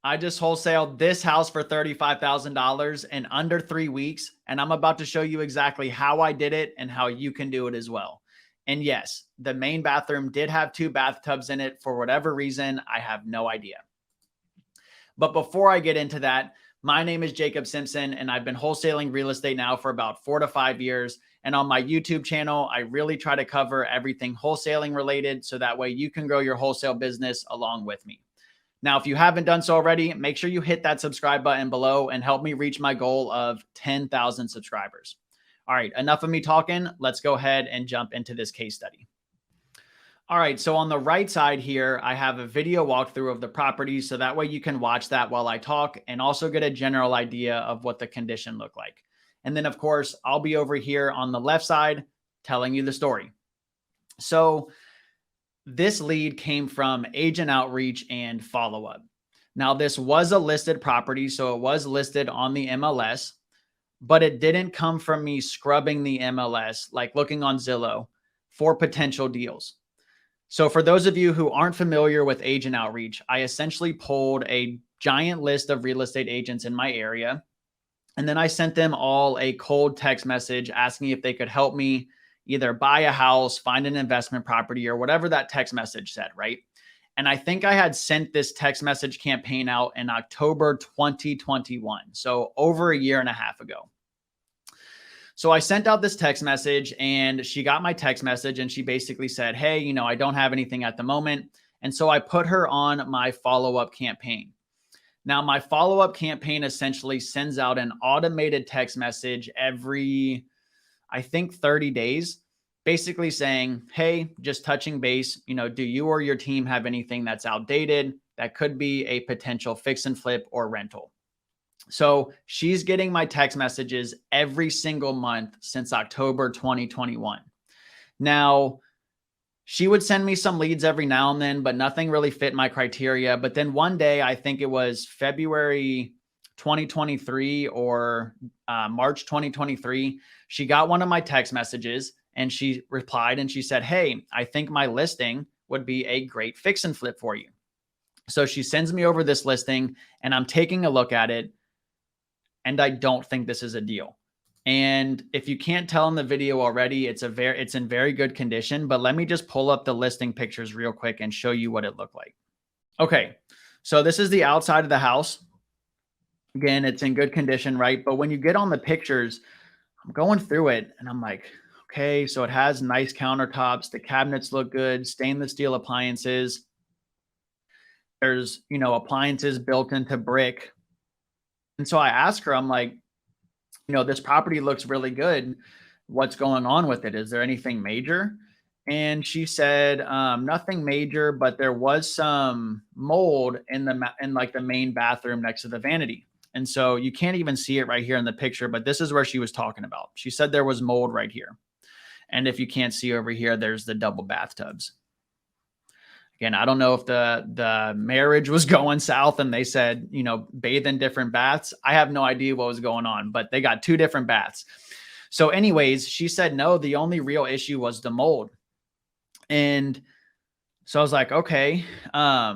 I just wholesaled this house for $35,000 in under 3 weeks. And I'm about to show you exactly how I did it and how you can do it as well. And yes, the main bathroom did have 2 bathtubs in it for whatever reason. I have no idea. But before I get into that, my name is Jacob Simpson, and I've been wholesaling real estate now for about 4 to 5 years. And on my YouTube channel, I really try to cover everything wholesaling related so that way you can grow your wholesale business along with me. Now, if you haven't done so already, make sure you hit that subscribe button below and help me reach my goal of 10,000 subscribers. All right, enough of me talking. Let's go ahead and jump into this case study. All right, so on the right side here, I have a video walkthrough of the property. So that way you can watch that while I talk and also get a general idea of what the condition looked like. And then of course, I'll be over here on the left side telling you the story. So this lead came from agent outreach and follow-up. Now, this was a listed property, so it was listed on the MLS, but it didn't come from me scrubbing the MLS, like looking on Zillow for potential deals. So for those of you who aren't familiar with agent outreach, I essentially pulled a giant list of real estate agents in my area. And then I sent them all a cold text message asking if they could help me either buy a house, find an investment property, or whatever that text message said, right? And I think I had sent this text message campaign out in October 2021. So over a year and a half ago. So I sent out this text message and she got my text message and she basically said, hey, I don't have anything at the moment. And so I put her on my follow-up campaign. Now, my follow-up campaign essentially sends out an automated text message every, I think, 30 days, basically saying, hey, just touching base, do you or your team have anything that's outdated that could be a potential fix and flip or rental? So she's getting my text messages every single month since October 2021. Now, she would send me some leads every now and then, but nothing really fit my criteria. But then one day, I think it was February 2023 or March 2023, she got one of my text messages and she replied and she said, hey, I think my listing would be a great fix and flip for you. So she sends me over this listing and I'm taking a look at it. And I don't think this is a deal. And if you can't tell in the video already, it's in very good condition, but let me just pull up the listing pictures real quick and show you what it looked like. Okay. So this is the outside of the house. Again, it's in good condition, right? But when you get on the pictures, I'm going through it and I'm like, okay, so it has nice countertops. The cabinets look good, stainless steel appliances. There's, appliances built into brick. And so I asked her, I'm like, this property looks really good. What's going on with it? Is there anything major? And she said, nothing major, but there was some mold in like the main bathroom next to the vanity. And so you can't even see it right here in the picture, but this is where she was talking about. She said there was mold right here. And if you can't see over here, there's the double bathtubs. Again, I don't know if the marriage was going south and they said, bathe in different baths. I have no idea what was going on, but they got 2 different baths. So anyways, she said, no, the only real issue was the mold. And so I was like, okay, I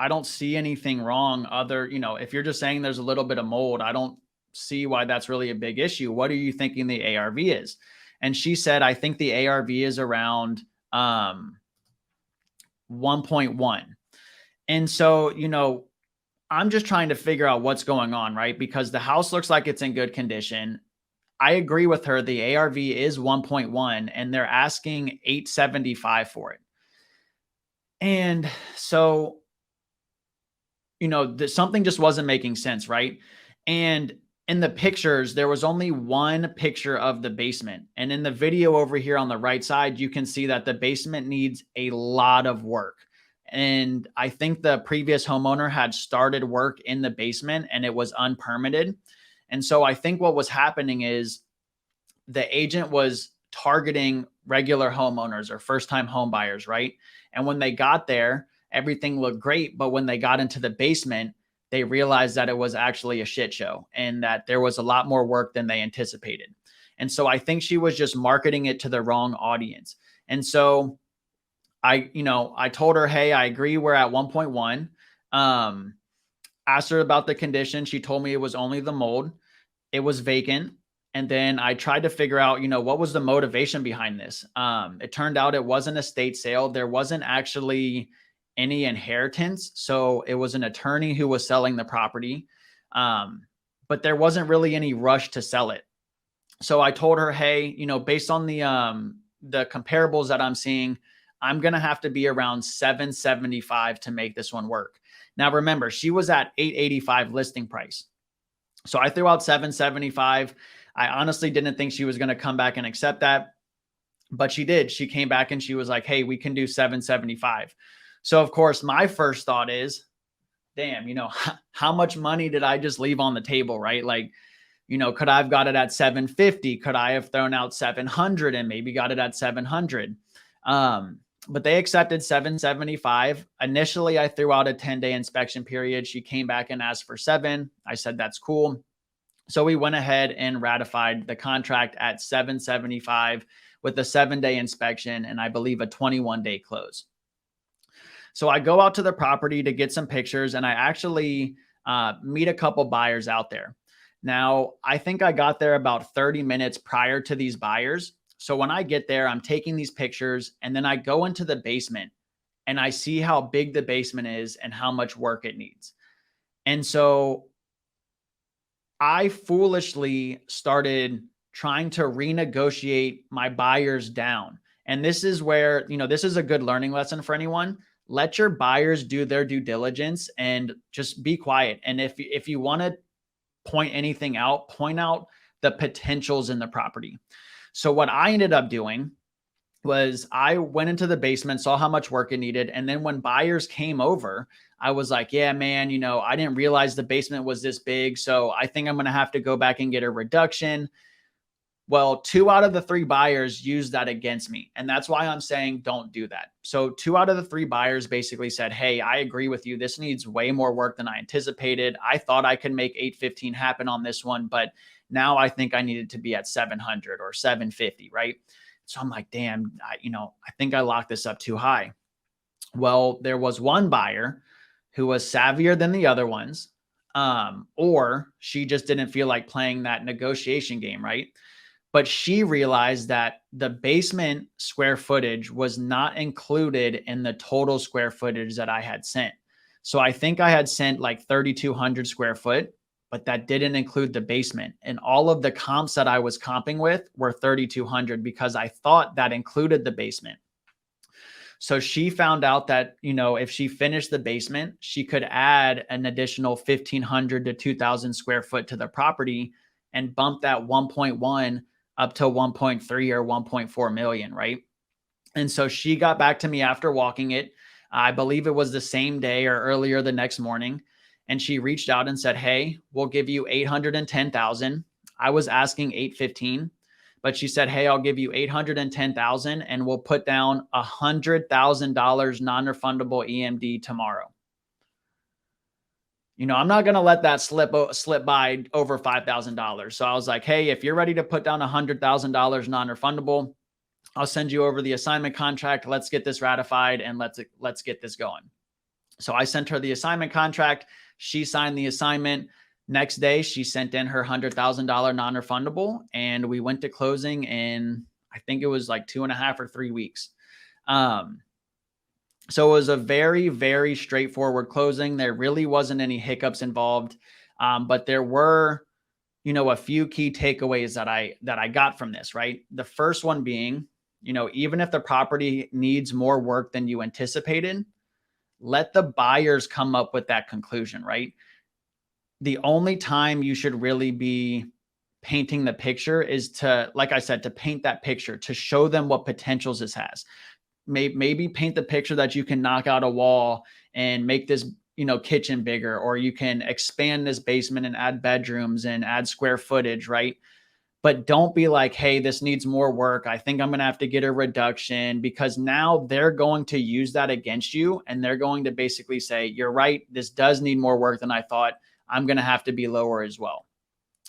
don't see anything wrong other, if you're just saying there's a little bit of mold, I don't see why that's really a big issue. What are you thinking the ARV is? And she said, I think the ARV is around, 1.1. And so, I'm just trying to figure out what's going on, right? Because the house looks like it's in good condition. I agree with her. The ARV is 1.1 and they're asking $875 for it. And so, something just wasn't making sense, right? And in the pictures, there was only one picture of the basement. And in the video over here on the right side, you can see that the basement needs a lot of work. And I think the previous homeowner had started work in the basement and it was unpermitted. And so I think what was happening is the agent was targeting regular homeowners or first-time home buyers, right? And when they got there, everything looked great. But when they got into the basement, they realized that it was actually a shit show and that there was a lot more work than they anticipated. And so I think she was just marketing it to the wrong audience. And so I told her, hey, I agree we're at 1.1. Um, Asked her about the condition. She told me it was only the mold. It was vacant. And then I tried to figure out, what was the motivation behind this? It turned out it wasn't a estate sale. There wasn't actually any inheritance. So it was an attorney who was selling the property. Um, but there wasn't really any rush to sell it. So I told her, hey, based on the comparables that I'm seeing, I'm going to have to be around 775 to make this one work. Now remember, she was at 885 listing price. So I threw out 775. I honestly didn't think she was going to come back and accept that, but she did. She came back and she was like, hey, we can do 775. So of course, my first thought is, damn, how much money did I just leave on the table, right? Like, could I have got it at 750? Could I have thrown out 700 and maybe got it at 700? But they accepted 775. Initially, I threw out a 10-day inspection period. She came back and asked for 7. I said, that's cool. So we went ahead and ratified the contract at 775 with a 7-day inspection and I believe a 21-day close. So I go out to the property to get some pictures and I actually meet a couple buyers out there. Now, I think I got there about 30 minutes prior to these buyers. So when I get there, I'm taking these pictures and then I go into the basement and I see how big the basement is and how much work it needs. And so I foolishly started trying to renegotiate my buyers down. And this is where, this is a good learning lesson for anyone. Let your buyers do their due diligence and just be quiet. And if you want to point anything out, point out the potentials in the property. So what I ended up doing was I went into the basement, saw how much work it needed. And then when buyers came over, I was like, yeah, man, I didn't realize the basement was this big. So I think I'm going to have to go back and get a reduction. Well, 2 out of the 3 buyers used that against me. And that's why I'm saying don't do that. So 2 out of the 3 buyers basically said, hey, I agree with you. This needs way more work than I anticipated. I thought I could make 815 happen on this one, but now I think I needed to be at 700 or 750, right? So I'm like, damn, I think I locked this up too high. Well, there was one buyer who was savvier than the other ones, or she just didn't feel like playing that negotiation game, right? But she realized that the basement square footage was not included in the total square footage that I had sent. So I think I had sent like 3,200 square foot, but that didn't include the basement. And all of the comps that I was comping with were 3,200 because I thought that included the basement. So she found out that, if she finished the basement, she could add an additional 1,500 to 2,000 square foot to the property and bump that 1.1 up to 1.3 or 1.4 million, right? And so she got back to me after walking it. I believe it was the same day or earlier the next morning. And she reached out and said, hey, we'll give you 810,000. I was asking 815, but she said, hey, I'll give you 810,000 and we'll put down $100,000 non-refundable EMD tomorrow. I'm not going to let that slip by over $5,000. So I was like, hey, if you're ready to put down $100,000 non-refundable, I'll send you over the assignment contract. Let's get this ratified and let's get this going. So I sent her the assignment contract. She signed the assignment. Next day, she sent in her $100,000 non-refundable and we went to closing in, I think it was like 2.5 or 3 weeks. So it was a very, very straightforward closing. There really wasn't any hiccups involved. But there were, a few key takeaways that I got from this, right? The first one being, even if the property needs more work than you anticipated, let the buyers come up with that conclusion, right? The only time you should really be painting the picture is to, like I said, to paint that picture, to show them what potentials this has. Maybe paint the picture that you can knock out a wall and make this, kitchen bigger, or you can expand this basement and add bedrooms and add square footage, right? But don't be like, hey, this needs more work. I think I'm going to have to get a reduction, because now they're going to use that against you. And they're going to basically say, you're right, this does need more work than I thought. I'm going to have to be lower as well.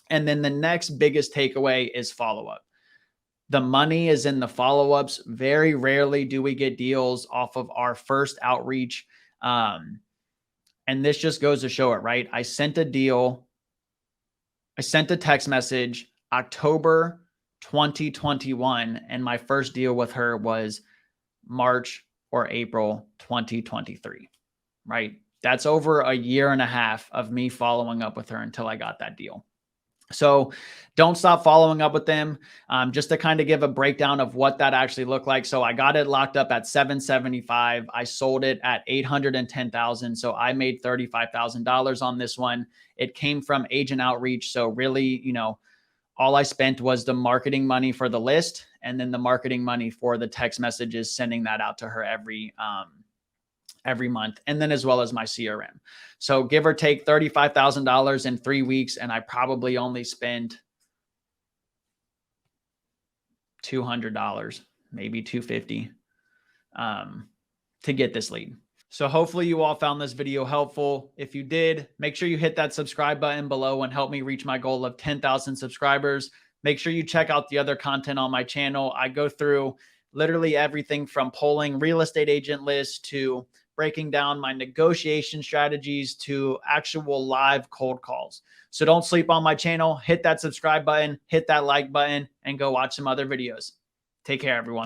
And then the next biggest takeaway is follow-up. The money is in the follow-ups. Very rarely do we get deals off of our first outreach. And this just goes to show it, right? I sent a text message October 2021, and my first deal with her was March or April 2023, right? That's over a year and a half of me following up with her until I got that deal. So don't stop following up with them. Just to kind of give a breakdown of what that actually looked like. So I got it locked up at 775. I sold it at 810,000. So I made $35,000 on this one. It came from agent outreach. So really, all I spent was the marketing money for the list and then the marketing money for the text messages, sending that out to her every month, and then as well as my CRM. So give or take $35,000 in 3 weeks. And I probably only spent $200, maybe $250 to get this lead. So hopefully you all found this video helpful. If you did, make sure you hit that subscribe button below and help me reach my goal of 10,000 subscribers. Make sure you check out the other content on my channel. I go through literally everything from polling real estate agent lists to breaking down my negotiation strategies to actual live cold calls. So don't sleep on my channel. Hit that subscribe button, hit that like button, and go watch some other videos. Take care, everyone.